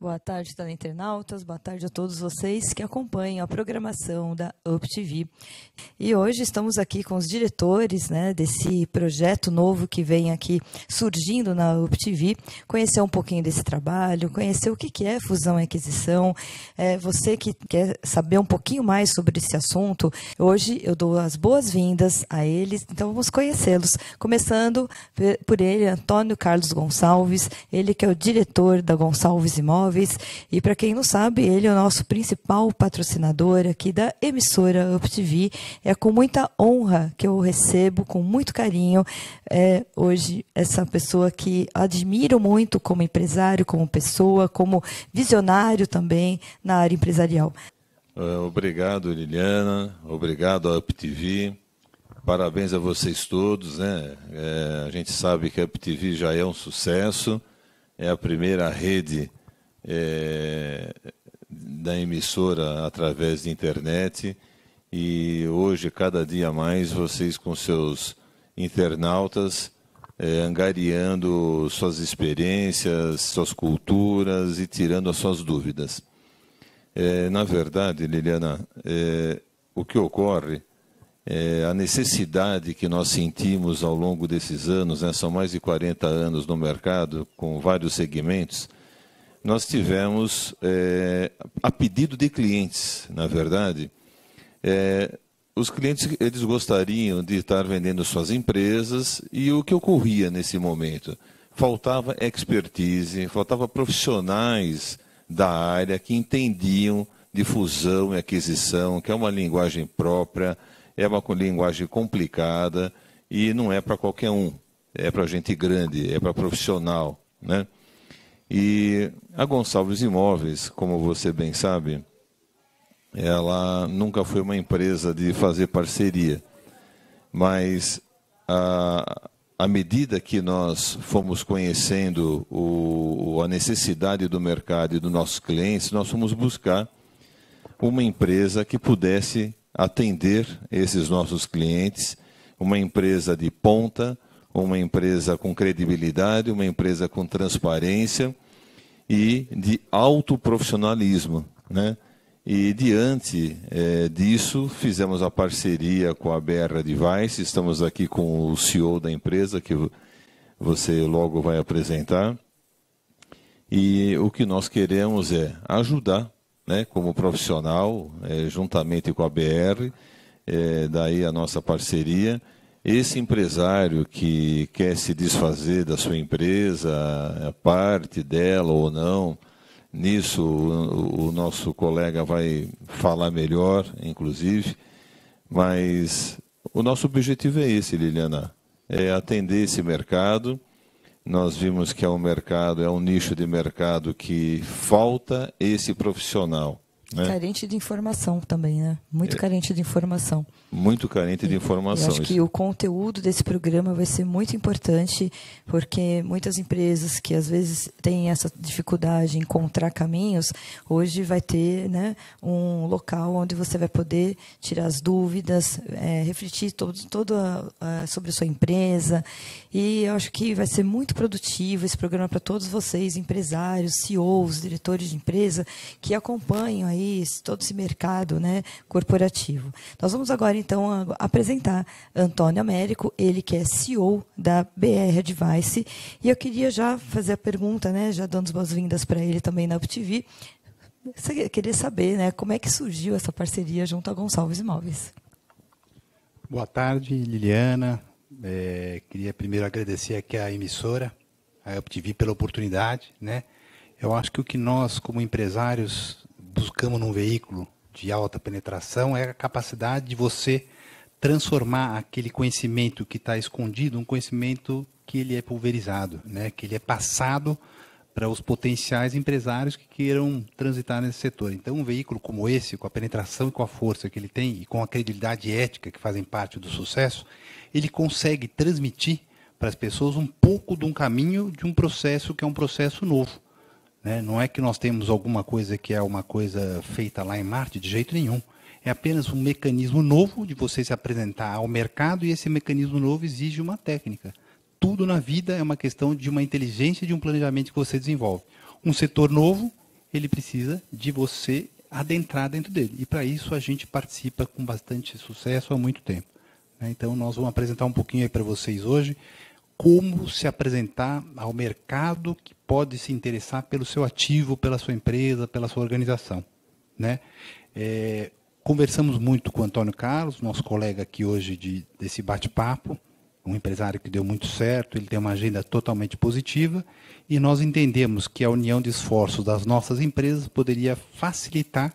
Boa tarde, internautas. Boa tarde a todos vocês que acompanham a programação da UpTV. E hoje estamos aqui com os diretores, né, desse projeto novo que vem aqui surgindo na UpTV, conhecer um pouquinho desse trabalho, conhecer o que é fusão e aquisição. Você que quer saber um pouquinho mais sobre esse assunto, hoje eu dou as boas-vindas a eles, então vamos conhecê-los. Começando por ele, Antônio Carlos Gonçalves, ele que é o diretor da Gonçalves Imóveis. E para quem não sabe, ele é o nosso principal patrocinador aqui da emissora UpTV. É com muita honra que eu recebo, com muito carinho, hoje essa pessoa que admiro muito como empresário, como pessoa, como visionário também na área empresarial. Obrigado, Liliana. Obrigado à UpTV. Parabéns a vocês todos, né? A gente sabe que a UpTV já é um sucesso. É a primeira rede da emissora através da internet, e hoje, cada dia mais, vocês com seus internautas angariando suas experiências, suas culturas e tirando as suas dúvidas. Na verdade, Liliana, o que ocorre a necessidade que nós sentimos ao longo desses anos, né, são mais de 40 anos no mercado, com vários segmentos. Nós tivemos, a pedido de clientes, na verdade, os clientes eles gostariam de estar vendendo suas empresas, e o que ocorria nesse momento? Faltava expertise, faltava profissionais da área que entendiam de fusão e aquisição, que é uma linguagem própria, é uma linguagem complicada e não é para qualquer um, é para gente grande, é para profissional, né? E a Gonçalves Imóveis, como você bem sabe, ela nunca foi uma empresa de fazer parceria, mas à medida que nós fomos conhecendo a necessidade do mercado e dos nossos clientes, nós fomos buscar uma empresa que pudesse atender esses nossos clientes, uma empresa de ponta, uma empresa com credibilidade, uma empresa com transparência e de alto profissionalismo, né? E diante disso, fizemos a parceria com a BR Advice. Estamos aqui com o CEO da empresa, que você logo vai apresentar. E o que nós queremos é ajudar, né, como profissional, juntamente com a BR, daí a nossa parceria, esse empresário que quer se desfazer da sua empresa, parte dela ou não. Nisso, o nosso colega vai falar melhor, inclusive, mas o nosso objetivo é esse, Liliana, é atender esse mercado. Nós vimos que é um nicho de mercado que falta esse profissional. Né? Carente de informação também, né? Muito carente de informação. Muito carente de informação. Eu acho que o conteúdo desse programa vai ser muito importante, porque muitas empresas que às vezes têm essa dificuldade em encontrar caminhos, hoje vai ter, né, um local onde você vai poder tirar as dúvidas, refletir sobre a sua empresa. E eu acho que vai ser muito produtivo esse programa para todos vocês, empresários, CEOs, diretores de empresa, que acompanham aí todo esse mercado, né, corporativo. Nós vamos agora, então, apresentar Antônio Américo, ele que é CEO da BR Advice. E eu queria já fazer a pergunta, né, já dando as boas-vindas para ele também na UpTV. Eu queria saber, né, como é que surgiu essa parceria junto a Gonçalves Imóveis. Boa tarde, Liliana. Queria primeiro agradecer aqui à emissora, a UpTV, pela oportunidade, né? Eu acho que o que nós, como empresários, buscamos num veículo de alta penetração é a capacidade de você transformar aquele conhecimento que está escondido, um conhecimento que ele é pulverizado, né? Que ele é passado para os potenciais empresários que queiram transitar nesse setor. Então, um veículo como esse, com a penetração e com a força que ele tem, e com a credibilidade ética que fazem parte do sucesso, ele consegue transmitir para as pessoas um pouco de um caminho de um processo que é um processo novo. Né? Não é que nós temos alguma coisa que é uma coisa feita lá em Marte, de jeito nenhum. É apenas um mecanismo novo de você se apresentar ao mercado, e esse mecanismo novo exige uma técnica. Tudo na vida é uma questão de uma inteligência e de um planejamento que você desenvolve. Um setor novo, ele precisa de você adentrar dentro dele. E para isso a gente participa com bastante sucesso há muito tempo. Então nós vamos apresentar um pouquinho aí para vocês hoje como se apresentar ao mercado que pode se interessar pelo seu ativo, pela sua empresa, pela sua organização. Né? Conversamos muito com o Antônio Carlos, nosso colega aqui hoje desse bate-papo, um empresário que deu muito certo, ele tem uma agenda totalmente positiva, e nós entendemos que a união de esforços das nossas empresas poderia facilitar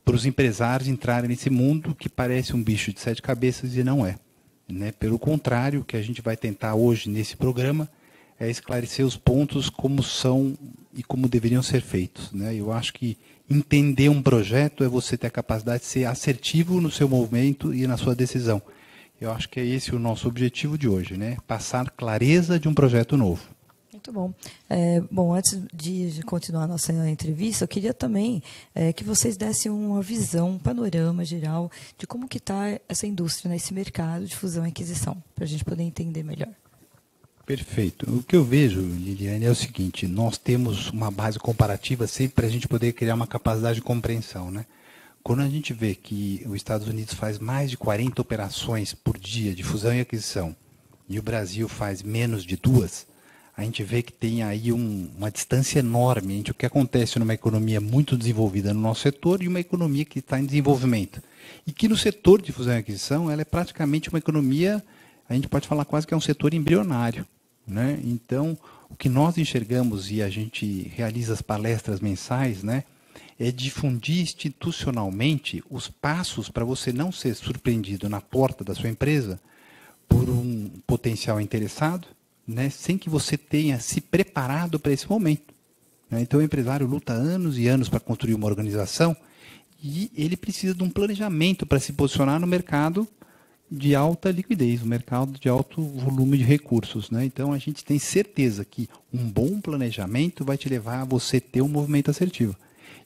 para os empresários entrarem nesse mundo que parece um bicho de 7 cabeças e não é. Né? Pelo contrário, o que a gente vai tentar hoje nesse programa é esclarecer os pontos como são e como deveriam ser feitos. Né? Eu acho que entender um projeto é você ter a capacidade de ser assertivo no seu movimento e na sua decisão. Eu acho que é esse o nosso objetivo de hoje, né? Passar clareza de um projeto novo. Muito bom. Bom, antes de continuar a nossa entrevista, eu queria também que vocês dessem uma visão, um panorama geral de como que está essa indústria, né, esse mercado de fusão e aquisição, para a gente poder entender melhor. Perfeito. O que eu vejo, Liliane, é o seguinte: nós temos uma base comparativa sempre para a gente poder criar uma capacidade de compreensão, né? Quando a gente vê que os Estados Unidos faz mais de 40 operações por dia de fusão e aquisição, e o Brasil faz menos de 2, a gente vê que tem aí uma distância enorme entre o que acontece numa economia muito desenvolvida no nosso setor e uma economia que está em desenvolvimento. E que no setor de fusão e aquisição, ela é praticamente uma economia, a gente pode falar quase que é um setor embrionário. Né? Então, o que nós enxergamos, e a gente realiza as palestras mensais, né, é difundir institucionalmente os passos para você não ser surpreendido na porta da sua empresa por um potencial interessado, né, sem que você tenha se preparado para esse momento. Né? Então, o empresário luta anos e anos para construir uma organização e ele precisa de um planejamento para se posicionar no mercado de alta liquidez, um mercado de alto volume de recursos. Né? Então, a gente tem certeza que um bom planejamento vai te levar a você ter um movimento assertivo.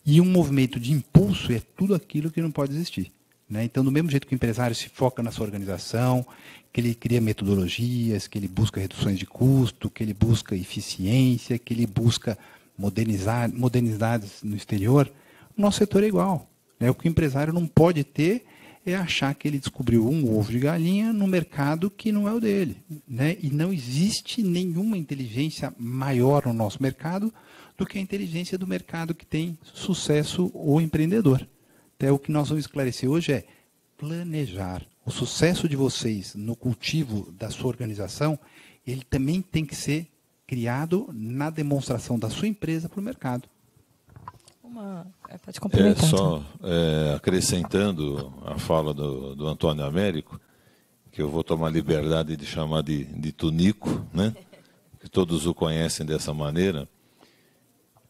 E um movimento de impulso é tudo aquilo que não pode existir. Né? Então, do mesmo jeito que o empresário se foca na sua organização, que ele cria metodologias, que ele busca reduções de custo, que ele busca eficiência, que ele busca modernidades no exterior, o nosso setor é igual. O que o empresário não pode ter é achar que ele descobriu um ovo de galinha no mercado que não é o dele. E não existe nenhuma inteligência maior no nosso mercado do que a inteligência do mercado que tem sucesso o empreendedor. Então, o que nós vamos esclarecer hoje é planejar. O sucesso de vocês no cultivo da sua organização, ele também tem que ser criado na demonstração da sua empresa para o mercado. Pode complementar. Acrescentando a fala do Antônio Américo, que eu vou tomar liberdade de chamar de Tunico, né? Que todos o conhecem dessa maneira,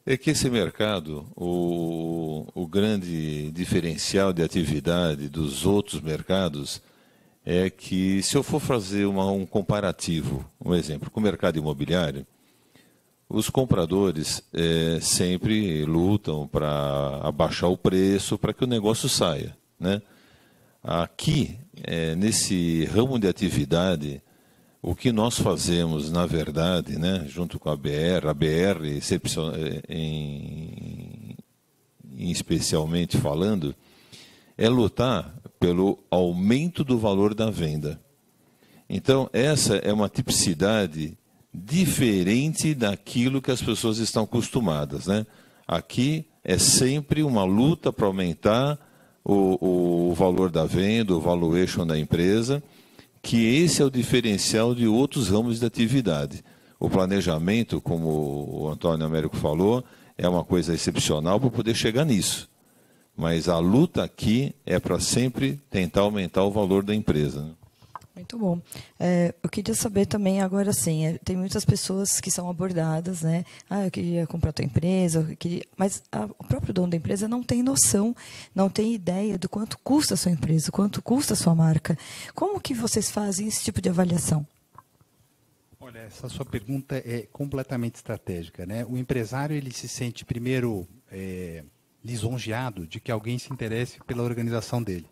é que esse mercado, o grande diferencial de atividade dos outros mercados é que, se eu for fazer um comparativo, um exemplo, com o mercado imobiliário, os compradores sempre lutam para abaixar o preço para que o negócio saia, né? Aqui, nesse ramo de atividade, o que nós fazemos, na verdade, né, junto com a BR especialmente falando, é lutar pelo aumento do valor da venda. Então, essa é uma tipicidade diferente daquilo que as pessoas estão acostumadas, né? Aqui é sempre uma luta para aumentar o valor da venda, o valuation da empresa, que esse é o diferencial de outros ramos de atividade. O planejamento, como o Antônio Américo falou, é uma coisa excepcional para poder chegar nisso. Mas a luta aqui é para sempre tentar aumentar o valor da empresa, né? Muito bom. Eu queria saber também, agora sim, tem muitas pessoas que são abordadas, né? Eu queria comprar a tua empresa, mas o próprio dono da empresa não tem noção, não tem ideia do quanto custa a sua empresa, quanto custa a sua marca. Como que vocês fazem esse tipo de avaliação? Olha, essa sua pergunta é completamente estratégica, né? O empresário, ele se sente, primeiro, lisonjeado de que alguém se interesse pela organização dele,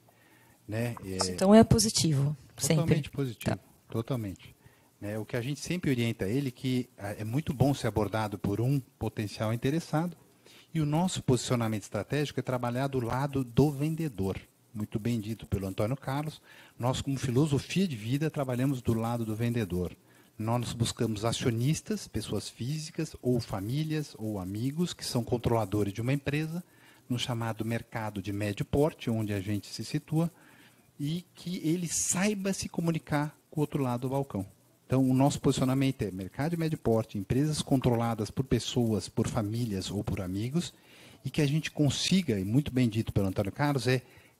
né? Então é positivo. Totalmente sempre. Positivo, totalmente. O que a gente sempre orienta ele que é muito bom ser abordado por um potencial interessado, e o nosso posicionamento estratégico é trabalhar do lado do vendedor. Muito bem dito pelo Antônio Carlos, nós, como filosofia de vida, trabalhamos do lado do vendedor. Nós buscamos acionistas, pessoas físicas, ou famílias, ou amigos, que são controladores de uma empresa, no chamado mercado de médio porte, onde a gente se situa, e que ele saiba se comunicar com o outro lado do balcão. Então, o nosso posicionamento é mercado de médio porte, empresas controladas por pessoas, por famílias ou por amigos, e que a gente consiga, e muito bem dito pelo Antônio Carlos,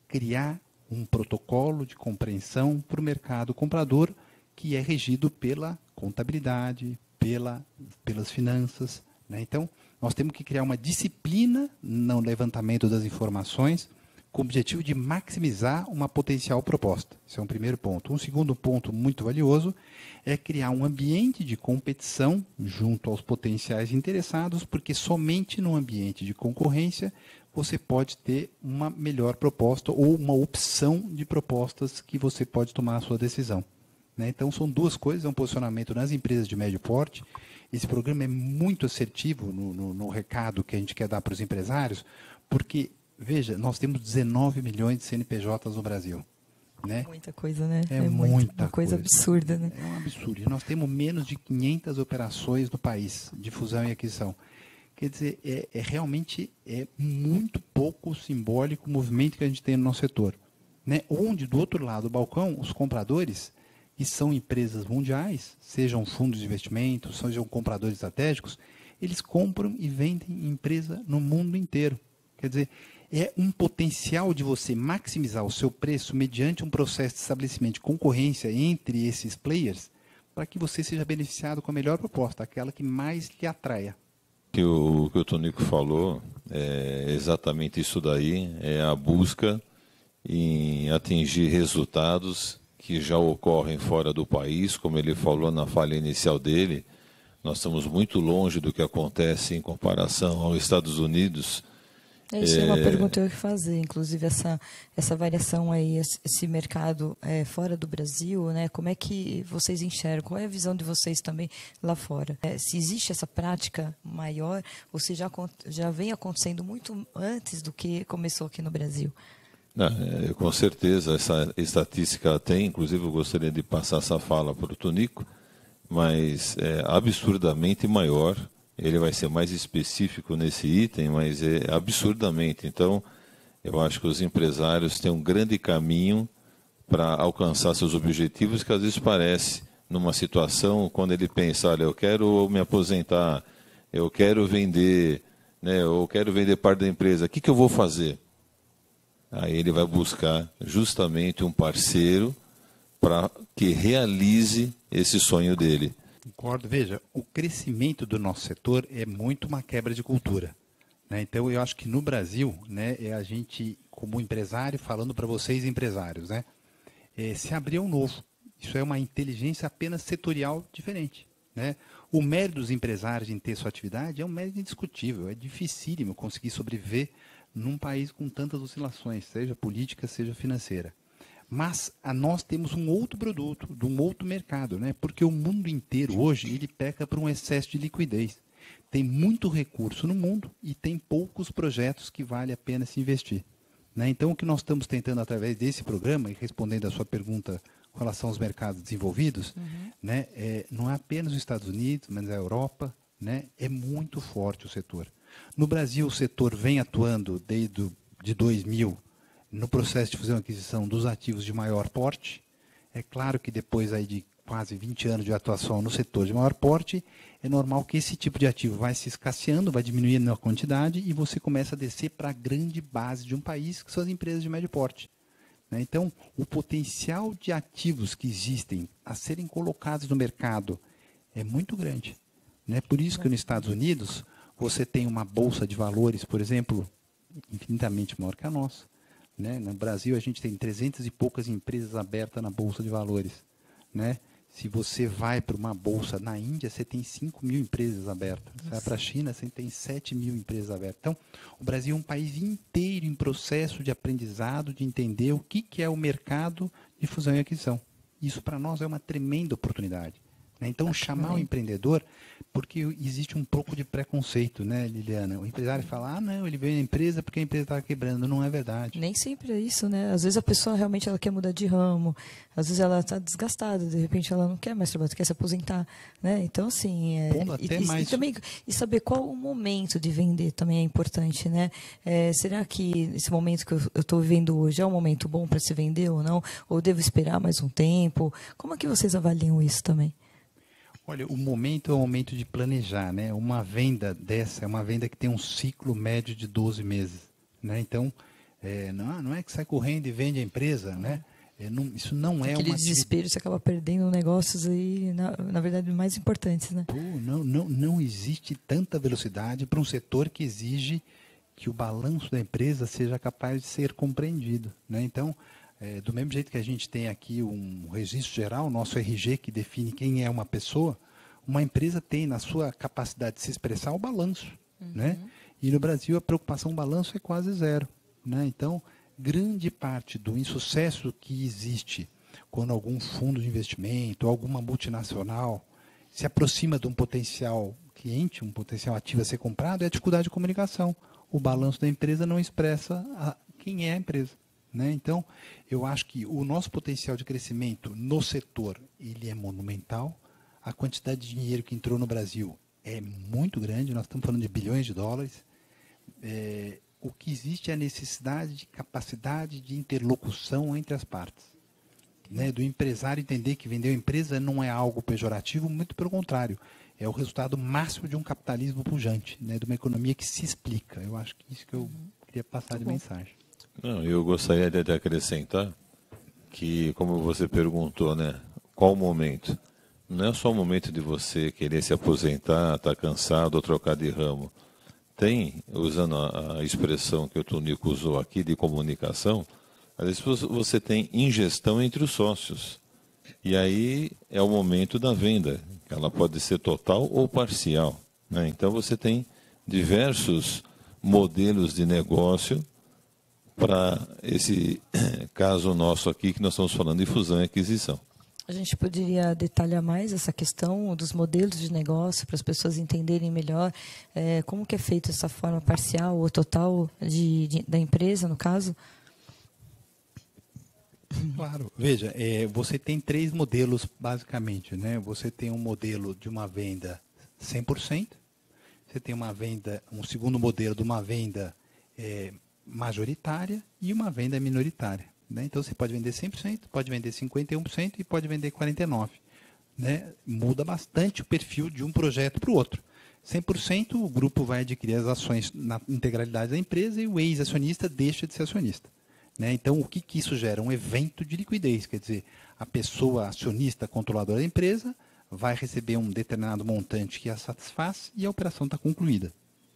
criar um protocolo de compreensão para o mercado comprador, que é regido pela contabilidade, pelas finanças, né? Então, nós temos que criar uma disciplina no levantamento das informações, com o objetivo de maximizar uma potencial proposta. Esse é um primeiro ponto. Um segundo ponto muito valioso é criar um ambiente de competição junto aos potenciais interessados, porque somente no ambiente de concorrência você pode ter uma melhor proposta ou uma opção de propostas que você pode tomar a sua decisão, né? Então, são duas coisas, é um posicionamento nas empresas de médio porte. Esse programa é muito assertivo no recado que a gente quer dar para os empresários, porque veja, nós temos 19 milhões de CNPJs no Brasil, né? Muita coisa, né? É muita uma coisa absurda, né? É um absurdo. E nós temos menos de 500 operações no país, de fusão e aquisição. Quer dizer, realmente muito pouco simbólico o movimento que a gente tem no nosso setor, né? Onde, do outro lado do balcão, os compradores, que são empresas mundiais, sejam fundos de investimento, sejam compradores estratégicos, eles compram e vendem empresa no mundo inteiro. Quer dizer, é um potencial de você maximizar o seu preço mediante um processo de estabelecimento de concorrência entre esses players, para que você seja beneficiado com a melhor proposta, aquela que mais lhe atraia. O que o Tonico falou é exatamente isso daí, é a busca em atingir resultados que já ocorrem fora do país. Como ele falou na fala inicial dele, nós estamos muito longe do que acontece em comparação aos Estados Unidos Isso é uma pergunta que eu ia fazer, inclusive essa variação aí, esse mercado fora do Brasil, né? Como é que vocês enxergam? Qual é a visão de vocês também lá fora? Se existe essa prática maior ou se já vem acontecendo muito antes do que começou aqui no Brasil? Não, com certeza, essa estatística tem, inclusive eu gostaria de passar essa fala para o Tonico, mas é absurdamente maior. Ele vai ser mais específico nesse item, mas é absurdamente. Então, eu acho que os empresários têm um grande caminho para alcançar seus objetivos, que às vezes parece, numa situação, quando ele pensa, olha, eu quero me aposentar, eu quero vender, né, eu quero vender parte da empresa, o que eu vou fazer? Aí ele vai buscar justamente um parceiro para que realize esse sonho dele. Concordo. Veja, o crescimento do nosso setor é muito uma quebra de cultura, né? Então, eu acho que no Brasil, né, é a gente, como empresário, falando para vocês empresários, né, se abrir um novo. Isso é uma inteligência apenas setorial diferente, né? O mérito dos empresários em ter sua atividade é um mérito indiscutível. É dificílimo conseguir sobreviver num país com tantas oscilações, seja política, seja financeira. Mas nós temos um outro produto, de um outro mercado, né? Porque o mundo inteiro hoje ele peca por um excesso de liquidez. Tem muito recurso no mundo e tem poucos projetos que vale a pena se investir, né? Então, o que nós estamos tentando através desse programa, e respondendo a sua pergunta com relação aos mercados desenvolvidos, né? Não é apenas os Estados Unidos, mas a Europa, né? É muito forte o setor. No Brasil, o setor vem atuando desde de 2000 no processo de fusão e aquisição dos ativos de maior porte. É claro que depois aí de quase 20 anos de atuação no setor de maior porte, é normal que esse tipo de ativo vai se escasseando, vai diminuindo a quantidade e você começa a descer para a grande base de um país, que são as empresas de médio porte, né? Então, o potencial de ativos que existem a serem colocados no mercado é muito grande, né? Por isso que nos Estados Unidos você tem uma bolsa de valores, por exemplo, infinitamente maior que a nossa, né? No Brasil, a gente tem 300 e poucas empresas abertas na Bolsa de Valores, né? Se você vai para uma bolsa na Índia, você tem 5 mil empresas abertas. Você vai para a China, você tem 7 mil empresas abertas. Então, o Brasil é um país inteiro em processo de aprendizado, de entender o que é o mercado de fusão e aquisição. Isso, para nós, é uma tremenda oportunidade, né? Então, chamar o empreendedor, porque existe um pouco de preconceito, né, Liliana? O empresário fala, não, ele veio na empresa porque a empresa estava quebrando. Não é verdade. Nem sempre é isso, né? Às vezes a pessoa realmente ela quer mudar de ramo, às vezes ela está desgastada, de repente ela não quer mais trabalhar, quer se aposentar, né? Então, assim, e também saber qual o momento de vender também é importante, né? Será que esse momento que eu estou vivendo hoje é um momento bom para se vender ou não? Ou devo esperar mais um tempo? Como é que vocês avaliam isso também? Olha, o momento é o momento de planejar, né? Uma venda dessa é uma venda que tem um ciclo médio de 12 meses, né? Então, não é que sai correndo e vende a empresa, né? Isso não é aquele desespero, você acaba perdendo negócios aí, na verdade, mais importantes, né? Não existe tanta velocidade para um setor que exige que o balanço da empresa seja capaz de ser compreendido, né? Então, do mesmo jeito que a gente tem aqui um registro geral, nosso RG, que define quem é uma pessoa, uma empresa tem na sua capacidade de se expressar o balanço, né? E no Brasil a preocupação com o balanço é quase zero, né? Então, grande parte do insucesso que existe quando algum fundo de investimento ou alguma multinacional se aproxima de um potencial cliente, um potencial ativo a ser comprado, é a dificuldade de comunicação. O balanço da empresa não expressa quem é a empresa, né? Então, eu acho que o nosso potencial de crescimento no setor ele é monumental. A quantidade de dinheiro que entrou no Brasil é muito grande, nós estamos falando de bilhões de dólares. O que existe é a necessidade de capacidade de interlocução entre as partes, né? Do empresário entender que vender a empresa não é algo pejorativo, muito pelo contrário, é o resultado máximo de um capitalismo pujante, né? De uma economia que se explica. Eu acho que isso que eu queria passar de mensagem. Não, eu gostaria de acrescentar que, como você perguntou, né, qual o momento? Não é só o momento de você querer se aposentar, estar cansado ou trocar de ramo. Tem, usando a expressão que o Tonico usou aqui de comunicação, às vezes você tem ingestão entre os sócios. E aí é o momento da venda. Ela pode ser total ou parcial, né? Então você tem diversos modelos de negócio para esse caso nosso aqui, que nós estamos falando de fusão e aquisição. A gente poderia detalhar mais essa questão dos modelos de negócio para as pessoas entenderem melhor como que é feito essa forma parcial ou total da empresa, no caso? Claro. Veja, você tem 3 modelos, basicamente, né? Você tem um modelo de uma venda 100%, você tem um segundo modelo de uma venda majoritária e uma venda minoritária. Né? Então, você pode vender 100%, pode vender 51% e pode vender 49%. Né? Muda bastante o perfil de um projeto para o outro. 100%, o grupo vai adquirir as ações na integralidade da empresa e o ex-acionista deixa de ser acionista. Né? Então, o que isso gera? Um evento de liquidez, quer dizer, a pessoa acionista controladora da empresa vai receber um determinado montante que a satisfaz e a operação está concluída.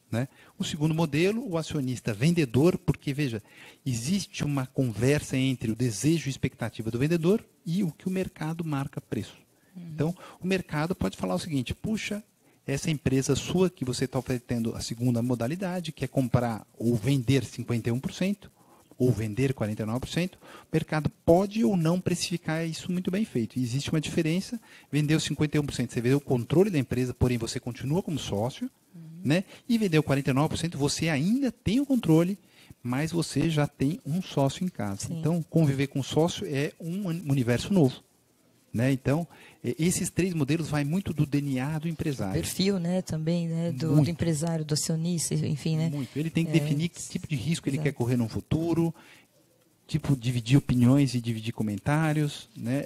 Né? O segundo modelo, o acionista vendedor, porque, veja, existe uma conversa entre o desejo e expectativa do vendedor e o que o mercado marca preço. Então, o mercado pode falar o seguinte: puxa, essa empresa sua que você está oferecendo a segunda modalidade, que é comprar ou vender 51%, ou vender 49%, o mercado pode ou não precificar isso muito bem feito. E existe uma diferença: vendeu 51%, você vendeu o controle da empresa, porém você continua como sócio, né? E vendeu 49%, você ainda tem o controle, mas você já tem um sócio em casa. Sim. Então, conviver com sócio é um universo novo. Né? Então, esses 3 modelos vai muito do DNA do empresário. Perfil, né, também, né, do empresário, do acionista, enfim, né? Muito. Ele tem que definir que tipo de risco ele quer correr no futuro, dividir opiniões e dividir comentários. Né?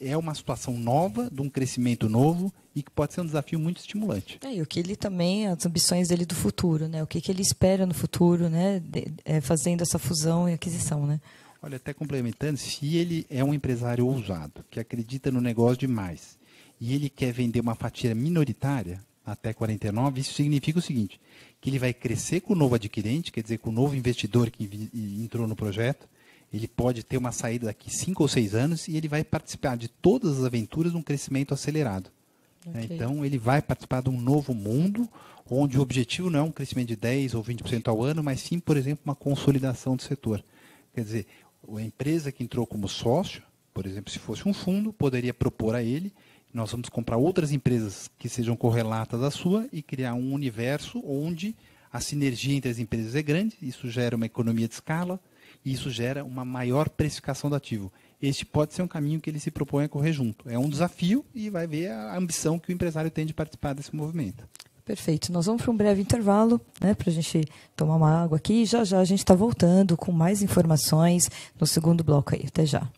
É uma situação nova, de um crescimento novo e que pode ser um desafio muito estimulante. E o que ele também, as ambições dele do futuro, né? O que ele espera no futuro, né, fazendo essa fusão e aquisição, né? Olha, até complementando, se ele é um empresário ousado, que acredita no negócio demais, e ele quer vender uma fatia minoritária, até 49%, isso significa o seguinte: que ele vai crescer com o novo adquirente, quer dizer, com o novo investidor que entrou no projeto, ele pode ter uma saída daqui 5 ou 6 anos e ele vai participar de todas as aventuras de um crescimento acelerado. Okay. Então, ele vai participar de um novo mundo, onde o objetivo não é um crescimento de 10% ou 20% ao ano, mas sim, por exemplo, uma consolidação do setor. Quer dizer, a empresa que entrou como sócio, por exemplo, se fosse um fundo, poderia propor a ele: nós vamos comprar outras empresas que sejam correlatas à sua e criar um universo onde a sinergia entre as empresas é grande, isso gera uma economia de escala e isso gera uma maior precificação do ativo. Este pode ser um caminho que ele se propõe a correr junto. É um desafio e vai ver a ambição que o empresário tem de participar desse movimento. Perfeito. Nós vamos para um breve intervalo, né, para a gente tomar uma água aqui. E já a gente está voltando com mais informações no segundo bloco aí. Até já.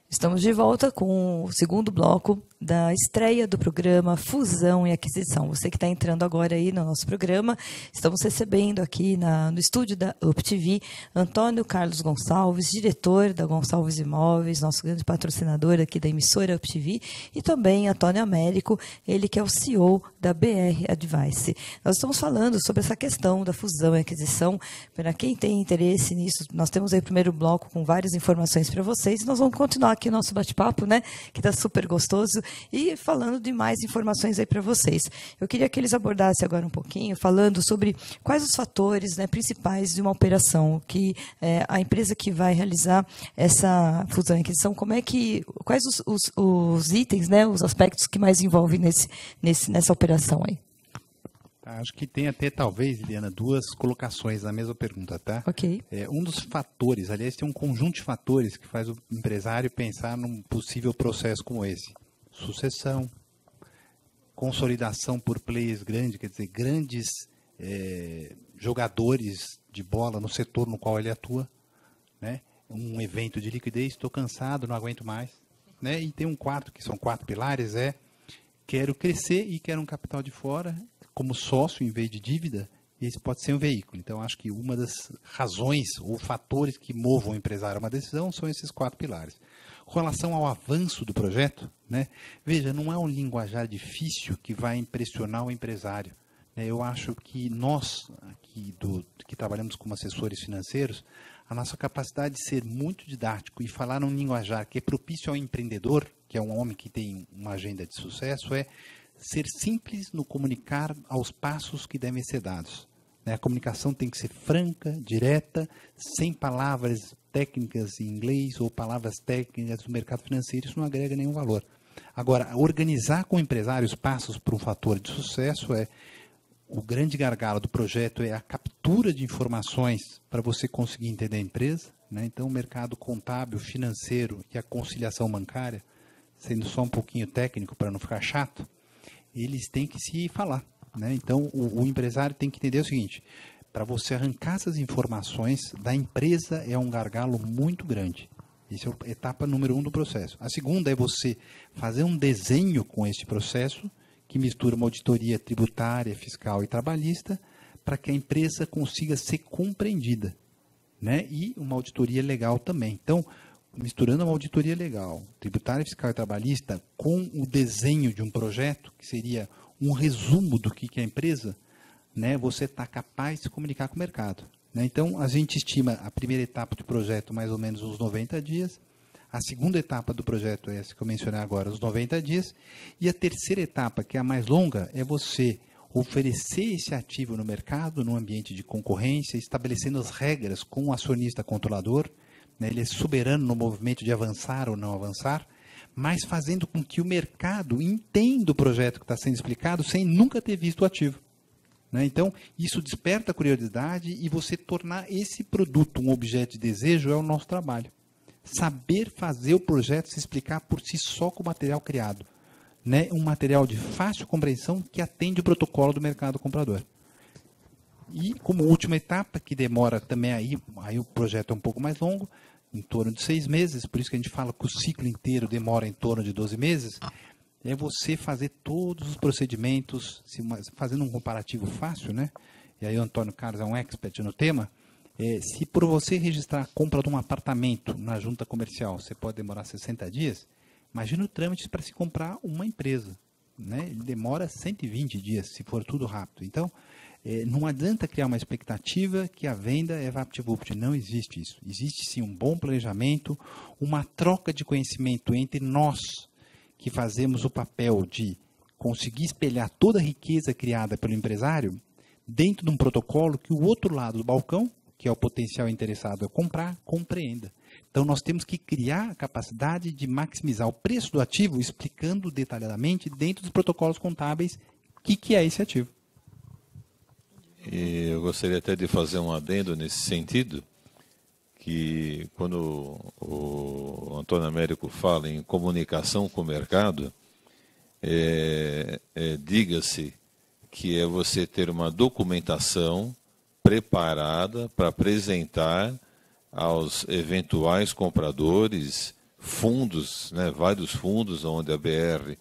Estamos de volta com o segundo bloco da estreia do programa Fusão e Aquisição. Você que está entrando agora aí no nosso programa, estamos recebendo aqui no estúdio da UpTV Antônio Carlos Gonçalves, diretor da Gonçalves Imóveis, nosso grande patrocinador aqui da emissora UpTV, e também Antônio Américo, ele que é o CEO da BR Advice. Nós estamos falando sobre essa questão da fusão e aquisição. Para quem tem interesse nisso, nós temos aí o primeiro bloco com várias informações para vocês. Nós vamos continuar aqui o nosso bate-papo, né, que está super gostoso, e falando de mais informações aí para vocês. Eu queria que eles abordassem agora um pouquinho, falando sobre quais os fatores, né, principais de uma operação, que a empresa que vai realizar essa fusão e aquisição, quais os itens, né, os aspectos que mais envolvem nessa operação aí. Acho que tem até, talvez, Liliana, 2 colocações na mesma pergunta, tá? Ok. Um dos fatores, aliás, tem um conjunto de fatores que faz o empresário pensar num possível processo como esse. Sucessão, consolidação por players grandes, quer dizer, grandes jogadores de bola no setor no qual ele atua, né? Um evento de liquidez, estou cansado, não aguento mais, né? E tem um quarto, que são 4 pilares, quero crescer e quero um capital de fora, como sócio em vez de dívida, esse pode ser um veículo. Então, acho que uma das razões ou fatores que movam o empresário a uma decisão são esses 4 pilares. Com relação ao avanço do projeto, né? Veja, não é um linguajar difícil que vai impressionar o empresário. Eu acho que nós, aqui que trabalhamos como assessores financeiros, a nossa capacidade de ser muito didático e falar num linguajar que é propício ao empreendedor, que é um homem que tem uma agenda de sucesso, é ser simples no comunicar aos passos que devem ser dados. A comunicação tem que ser franca, direta, sem palavras técnicas em inglês ou palavras técnicas do mercado financeiro, isso não agrega nenhum valor. Agora, organizar com o empresário os passos para um fator de sucesso o grande gargalo do projeto é a captura de informações para você conseguir entender a empresa, né? Então, o mercado contábil, financeiro e a conciliação bancária, sendo só um pouquinho técnico para não ficar chato, eles têm que se falar, né? Então, o empresário tem que entender o seguinte: para você arrancar essas informações da empresa é um gargalo muito grande. Essa é a etapa número 1 do processo. A segunda é você fazer um desenho com este processo, que mistura uma auditoria tributária, fiscal e trabalhista, para que a empresa consiga ser compreendida, né? E uma auditoria legal também. Então, misturando uma auditoria legal, tributária, fiscal e trabalhista, com o desenho de um projeto, que seria um resumo do que é a empresa, né? Você está capaz de se comunicar com o mercado, né? Então, a gente estima a primeira etapa do projeto mais ou menos uns 90 dias, a segunda etapa do projeto é essa que eu mencionei agora, os 90 dias. E a terceira etapa, que é a mais longa, é você oferecer esse ativo no mercado, num ambiente de concorrência, estabelecendo as regras com o acionista controlador, né? Ele é soberano no movimento de avançar ou não avançar, mas fazendo com que o mercado entenda o projeto que está sendo explicado sem nunca ter visto o ativo, né? Então, isso desperta a curiosidade e você tornar esse produto um objeto de desejo é o nosso trabalho. Saber fazer o projeto se explicar por si só com o material criado, né? Um material de fácil compreensão que atende o protocolo do mercado comprador. E como última etapa, que demora também aí o projeto é um pouco mais longo, em torno de 6 meses, por isso que a gente fala que o ciclo inteiro demora em torno de 12 meses, é você fazer todos os procedimentos, fazendo um comparativo fácil, né? E aí o Antônio Carlos é um expert no tema. Se por você registrar a compra de um apartamento na junta comercial, você pode demorar 60 dias, imagina o trâmite para se comprar uma empresa, né? Ele demora 120 dias, se for tudo rápido. Então, não adianta criar uma expectativa que a venda é VaptVupt, não existe isso. Existe sim um bom planejamento, uma troca de conhecimento entre nós, que fazemos o papel de conseguir espelhar toda a riqueza criada pelo empresário dentro de um protocolo que o outro lado do balcão, que é o potencial interessado a comprar, compreenda. Então, nós temos que criar a capacidade de maximizar o preço do ativo, explicando detalhadamente, dentro dos protocolos contábeis, o que é esse ativo. E eu gostaria até de fazer um adendo nesse sentido, que quando o Antônio Américo fala em comunicação com o mercado, diga-se que é você ter uma documentação preparada para apresentar aos eventuais compradores fundos, né, vários fundos onde a BR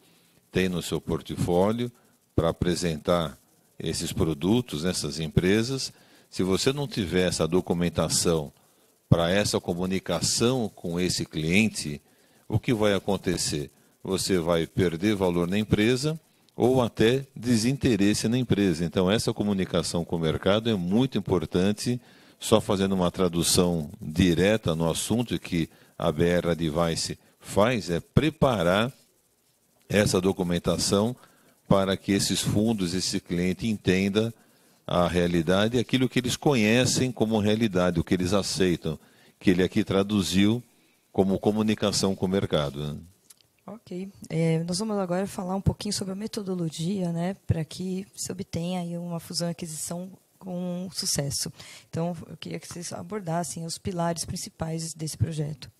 tem no seu portfólio para apresentar esses produtos nessas empresas. Se você não tiver essa documentação para essa comunicação com esse cliente, o que vai acontecer? Você vai perder valor na empresa ou até desinteresse na empresa. Então, essa comunicação com o mercado é muito importante. Só fazendo uma tradução direta no assunto que a BR Advice faz, é preparar essa documentação para que esses fundos, esse cliente entenda a realidade, aquilo que eles conhecem como realidade, o que eles aceitam, que ele aqui traduziu como comunicação com o mercado, né? Ok. Nós vamos agora falar um pouquinho sobre a metodologia, né, para que se obtenha aí uma fusão e aquisição com sucesso. Então, eu queria que vocês abordassem os pilares principais desse projeto.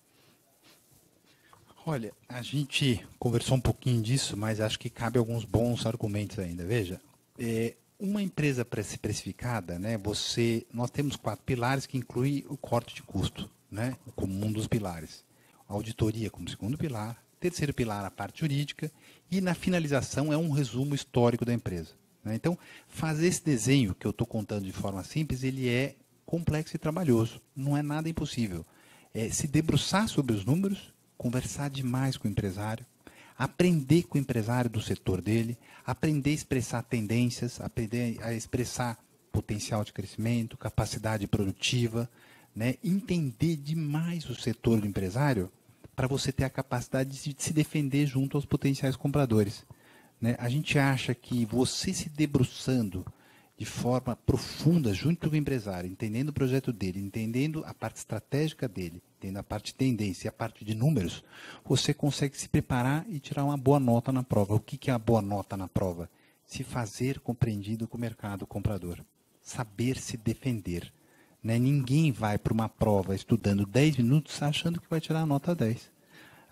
Olha, a gente conversou um pouquinho disso, mas acho que cabe alguns bons argumentos ainda. Veja, Uma empresa precificada, né, nós temos 4 pilares que incluem o corte de custo, né, como um dos pilares. A auditoria como segundo pilar, terceiro pilar a parte jurídica e na finalização é um resumo histórico da empresa. Né? Então, fazer esse desenho que eu estou contando de forma simples, ele é complexo e trabalhoso, não é nada impossível. É se debruçar sobre os números, conversar demais com o empresário, aprender com o empresário do setor dele, aprender a expressar tendências, aprender a expressar potencial de crescimento, capacidade produtiva, né? Entender demais o setor do empresário para você ter a capacidade de se defender junto aos potenciais compradores. Né? A gente acha que você se debruçando de forma profunda junto com o empresário, entendendo o projeto dele, entendendo a parte estratégica dele, entendendo a parte de tendência e a parte de números, você consegue se preparar e tirar uma boa nota na prova. O que é a boa nota na prova? Se fazer compreendido com o mercado comprador. Saber se defender. Né? Ninguém vai para uma prova estudando 10 minutos achando que vai tirar a nota 10.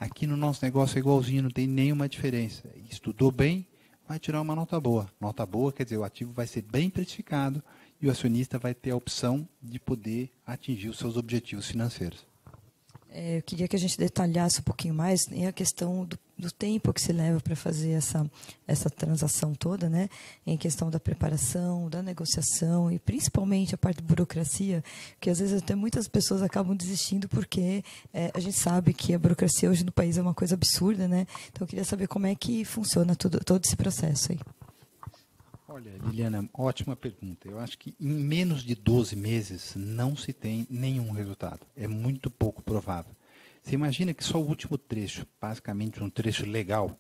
Aqui no nosso negócio é igualzinho, não tem nenhuma diferença. Estudou bem, vai tirar uma nota boa. Nota boa quer dizer, o ativo vai ser bem precificado e o acionista vai ter a opção de poder atingir os seus objetivos financeiros. Eu queria que a gente detalhasse um pouquinho mais a questão do tempo que se leva para fazer essa transação toda, né? Em questão da preparação, da negociação e principalmente a parte de burocracia, que às vezes até muitas pessoas acabam desistindo porque a gente sabe que a burocracia hoje no país é uma coisa absurda, né? Então eu queria saber como é que funciona todo esse processo aí. Olha, Liliana, ótima pergunta. Eu acho que em menos de 12 meses não se tem nenhum resultado. É muito pouco provável. Você imagina que só o último trecho, basicamente um trecho legal,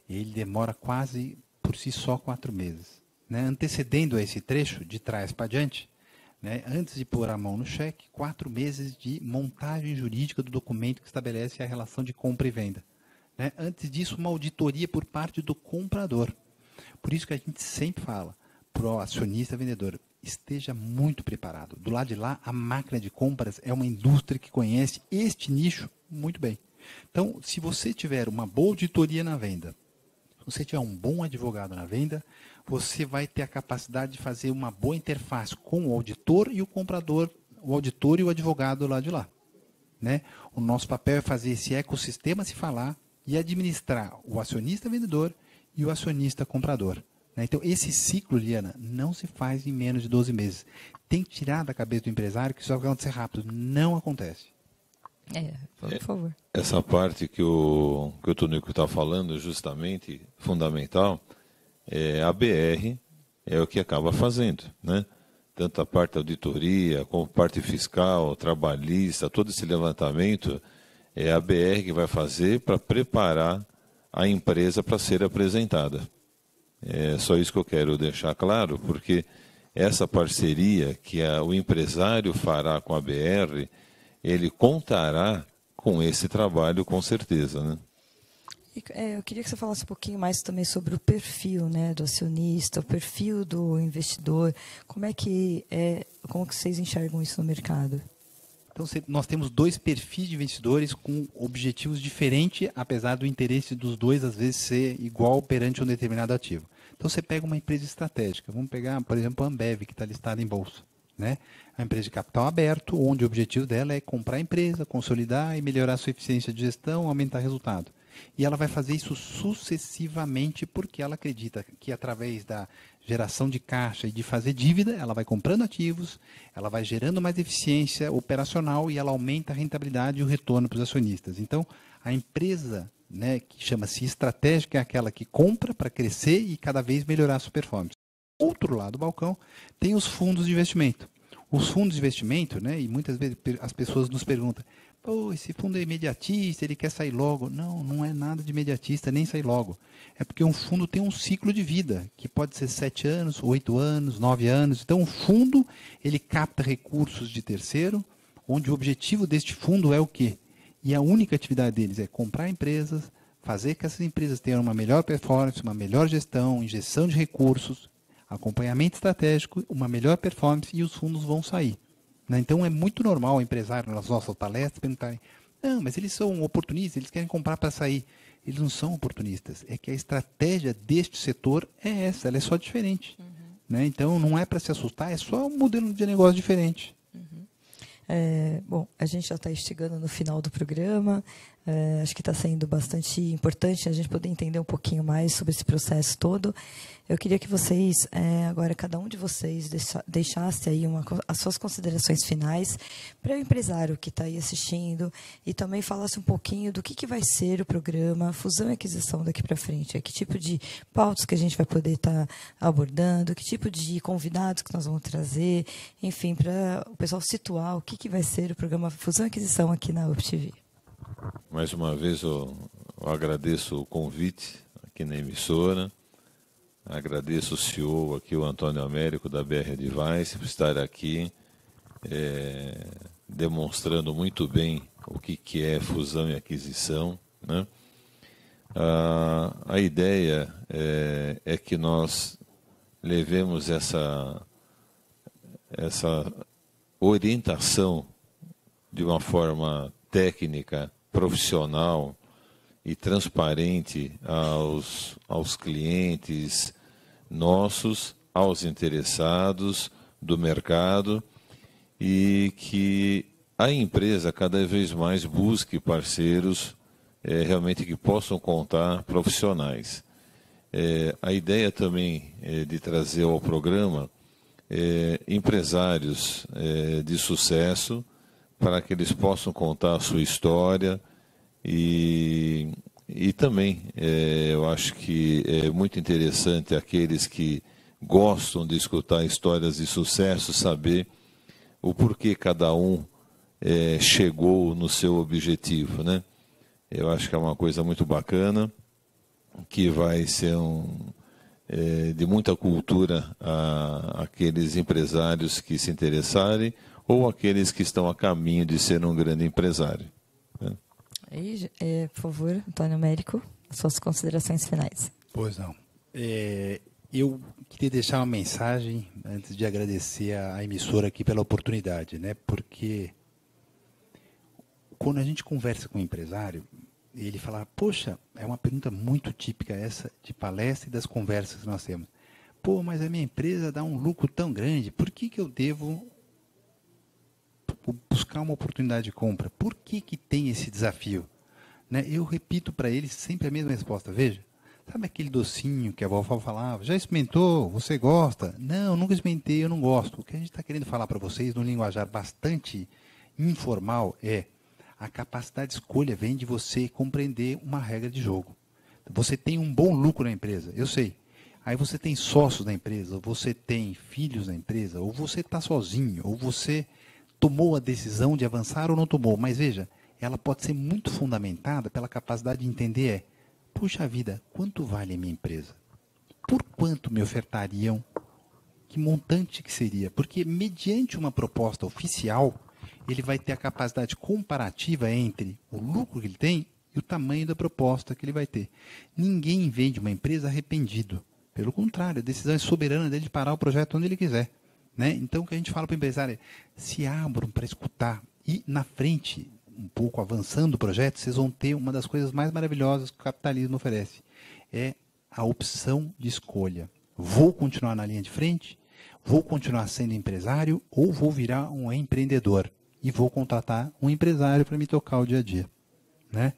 ele demora quase por si só 4 meses. Né? Antecedendo a esse trecho, de trás para diante, né? Antes de pôr a mão no cheque, 4 meses de montagem jurídica do documento que estabelece a relação de compra e venda. Né? Antes disso, uma auditoria por parte do comprador. Por isso que a gente sempre fala para o acionista vendedor, esteja muito preparado. Do lado de lá, a máquina de compras é uma indústria que conhece este nicho muito bem. Então, se você tiver uma boa auditoria na venda, se você tiver um bom advogado na venda, você vai ter a capacidade de fazer uma boa interface com o auditor e o comprador, o auditor e o advogado lá de lá. Né? O nosso papel é fazer esse ecossistema se falar e administrar o acionista vendedor e o acionista comprador. Então, esse ciclo, Liana, não se faz em menos de 12 meses. Tem que tirar da cabeça do empresário que isso vai acontecer rápido. Não acontece. Por favor. Essa parte que o Tonico está falando, justamente fundamental, a BR é o que acaba fazendo. Né? Tanto a parte da auditoria, como a parte fiscal, trabalhista, todo esse levantamento, é a BR que vai fazer para preparar a empresa para ser apresentada. É só isso que eu quero deixar claro, porque essa parceria que o empresário fará com a BR, ele contará com esse trabalho com certeza. Né? Eu queria que você falasse um pouquinho mais também sobre o perfil, né, do acionista, o perfil do investidor. Como que vocês enxergam isso no mercado? Então, nós temos 2 perfis de investidores com objetivos diferentes, apesar do interesse dos dois, às vezes, ser igual perante um determinado ativo. Então, você pega uma empresa estratégica. Vamos pegar, por exemplo, a Ambev, que está listada em bolsa. Né? A empresa de capital aberto, onde o objetivo dela é comprar a empresa, consolidar e melhorar a sua eficiência de gestão, aumentar resultado. E ela vai fazer isso sucessivamente porque ela acredita que através da geração de caixa e de fazer dívida, ela vai comprando ativos, ela vai gerando mais eficiência operacional e ela aumenta a rentabilidade e o retorno para os acionistas. Então, a empresa, né, que chama-se estratégica é aquela que compra para crescer e cada vez melhorar a sua performance. Outro lado do balcão tem os fundos de investimento. Os fundos de investimento, né, e muitas vezes as pessoas nos perguntam, esse fundo é imediatista, ele quer sair logo. Não, não é nada de imediatista, nem sair logo. É porque um fundo tem um ciclo de vida, que pode ser 7 anos, 8 anos, 9 anos. Então, o fundo, ele capta recursos de terceiro, onde o objetivo deste fundo é o quê? E a única atividade deles é comprar empresas, fazer que essas empresas tenham uma melhor performance, uma melhor gestão, injeção de recursos, acompanhamento estratégico, uma melhor performance e os fundos vão sair. Então, é muito normal o empresário, nas nossas palestras, perguntarem, não, mas eles são oportunistas, eles querem comprar para sair. Eles não são oportunistas. É que a estratégia deste setor é essa, ela é só diferente. né? Então, não é para se assustar, é só um modelo de negócio diferente. Bom, a gente já está chegando no final do programa. Acho que está sendo bastante importante a gente poder entender um pouquinho mais sobre esse processo todo. Eu queria que vocês, agora, cada um de vocês, deixasse aí as suas considerações finais para o empresário que está aí assistindo e também falasse um pouquinho do que vai ser o programa Fusão e Aquisição daqui para frente. Que tipo de pautas que a gente vai poder estar abordando, que tipo de convidados que nós vamos trazer, enfim, para o pessoal situar o que vai ser o programa Fusão e Aquisição aqui na UpTV. Mais uma vez eu agradeço o convite aqui na emissora, agradeço o CEO aqui, o Antônio Américo da BR Advice, por estar aqui demonstrando muito bem o que é fusão e aquisição, né? A ideia é que nós levemos essa orientação de uma forma técnica, profissional e transparente aos clientes nossos, aos interessados do mercado, e que a empresa cada vez mais busque parceiros realmente que possam contar profissionais. A ideia também de trazer ao programa empresários de sucesso, para que eles possam contar a sua história e também eu acho que é muito interessante aqueles que gostam de escutar histórias de sucesso, saber o porquê cada um chegou no seu objetivo, né? Eu acho que é uma coisa muito bacana, que vai ser de muita cultura a aqueles empresários que se interessarem ou aqueles que estão a caminho de ser um grande empresário, né? Aí, por favor, Antônio Américo, suas considerações finais. Pois não. Eu queria deixar uma mensagem antes de agradecer a emissora aqui pela oportunidade, né? Porque quando a gente conversa com um empresário, ele fala, poxa, é uma pergunta muito típica essa de palestra e das conversas que nós temos. Pô, mas a minha empresa dá um lucro tão grande, por que eu devo buscar uma oportunidade de compra? Por que tem esse desafio? Né? Eu repito para eles sempre a mesma resposta. Veja, sabe aquele docinho que a vovó falava? Já experimentou? Você gosta? Não, nunca experimentei, eu não gosto. O que a gente está querendo falar para vocês, num linguajar bastante informal, a capacidade de escolha vem de você compreender uma regra de jogo. Você tem um bom lucro na empresa, eu sei. Aí você tem sócios na empresa, ou você tem filhos na empresa, ou você está sozinho, ou você tomou a decisão de avançar ou não tomou. Mas veja, ela pode ser muito fundamentada pela capacidade de entender puxa vida, quanto vale a minha empresa? Por quanto me ofertariam? Que montante que seria? Porque mediante uma proposta oficial, ele vai ter a capacidade comparativa entre o lucro que ele tem e o tamanho da proposta que ele vai ter. Ninguém vende uma empresa arrependido. Pelo contrário, a decisão é soberana dele de parar o projeto onde ele quiser. Né? Então, o que a gente fala para o empresário é, se abram para escutar e na frente, um pouco avançando o projeto, vocês vão ter uma das coisas mais maravilhosas que o capitalismo oferece. É a opção de escolha. Vou continuar na linha de frente, vou continuar sendo empresário ou vou virar um empreendedor e vou contratar um empresário para me tocar o dia a dia. Né?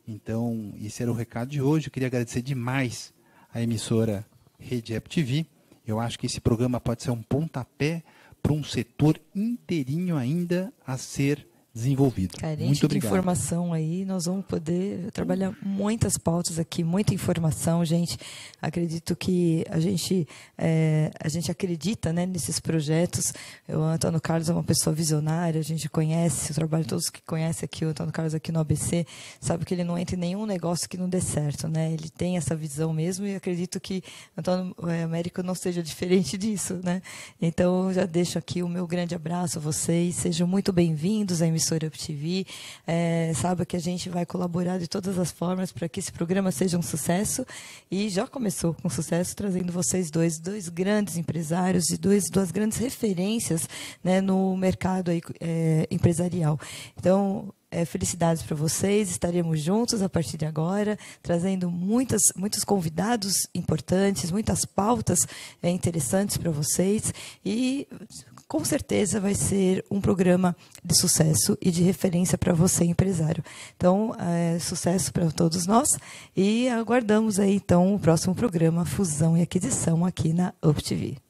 Então, esse era o recado de hoje. Eu queria agradecer demais a emissora Rede UpTV. Eu acho que esse programa pode ser um pontapé para um setor inteirinho ainda a ser desenvolvido. Carente muito obrigado. De informação aí, nós vamos poder trabalhar muitas pautas aqui, muita informação, gente. Acredito que a gente acredita, né, nesses projetos. O Antônio Carlos é uma pessoa visionária, a gente conhece o trabalho, todos que conhecem aqui o Antônio Carlos aqui no ABC, sabe que ele não entra em nenhum negócio que não dê certo, né? Ele tem essa visão mesmo e acredito que o Antônio Américo não seja diferente disso, né? Então, já deixo aqui o meu grande abraço a vocês, sejam muito bem-vindos à emissora emissora UpTV. Saiba que a gente vai colaborar de todas as formas para que esse programa seja um sucesso, e já começou com sucesso, trazendo vocês dois grandes empresários e duas grandes referências, né, no mercado aí, empresarial. Então, felicidades para vocês, estaremos juntos a partir de agora, trazendo muitos convidados importantes, muitas pautas interessantes para vocês, e com certeza vai ser um programa de sucesso e de referência para você, empresário. Então, sucesso para todos nós, e aguardamos aí então o próximo programa Fusão e Aquisição aqui na UpTV.